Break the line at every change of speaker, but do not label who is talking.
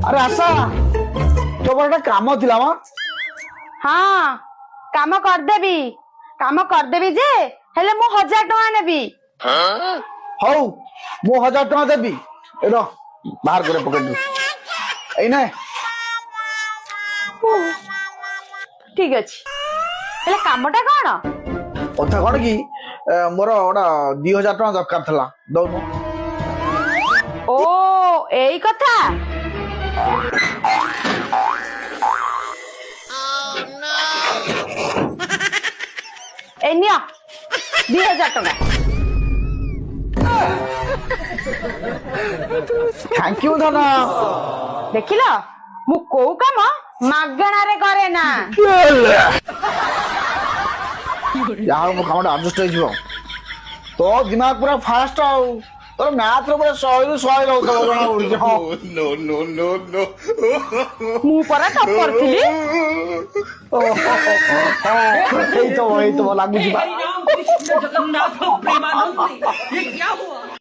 ଆରେ ଆଶା ତୋର ଗୋଟେ କାମ ଥିଲା ମ।
ହଁ କାମ କରିଦେବି ଯେ ହେଲେ ମୁଁ 1000 ଟଙ୍କା ନେବି।
ହଉ ମୁଁ 1000 ଟଙ୍କା ଦେବି। ଏ ର ବାହାର করে ପକେଟରୁ ଏଇ ନେ।
ଠିକ ଅଛି ହେଲେ କାମଟା କଣ?
କଥା କଣ କି ମୋର ଗୋଟେ 2000 ଟଙ୍କା ଦରକାର ଥିଲା ଦଉନୁ।
ଓ ଏଇ କଥା। এই নিয়া 2000 ଟଙ୍କା।
থ্যাংক ইউ ধନ।
ଦେଖିଲ ମୁଁ କୋଉ କାମ ମାଗଣାରେ କରେ ନା।
ଯାହା ହଉ ମୋ କାମଟା ଆଡଜଷ୍ଟ ହେଇଯିବ। ତୋ ଦିମାଗ ପୁରା ଫାଷ୍ଟ ଆଉ ତୋର ମ୍ୟାଥରେ ପୁରା 100ରୁ 100 ରହୁଥିବ ଜଣା ପଡୁଛି। ହଁ
ମୁଁ ପରା ଟପର ଥିଲି।
ହେଇଥିବ ଲାଗୁଛି ବା।
हरि राम कृष्ण जगन्नाथ प्रेमानंद ये क्या हुआ?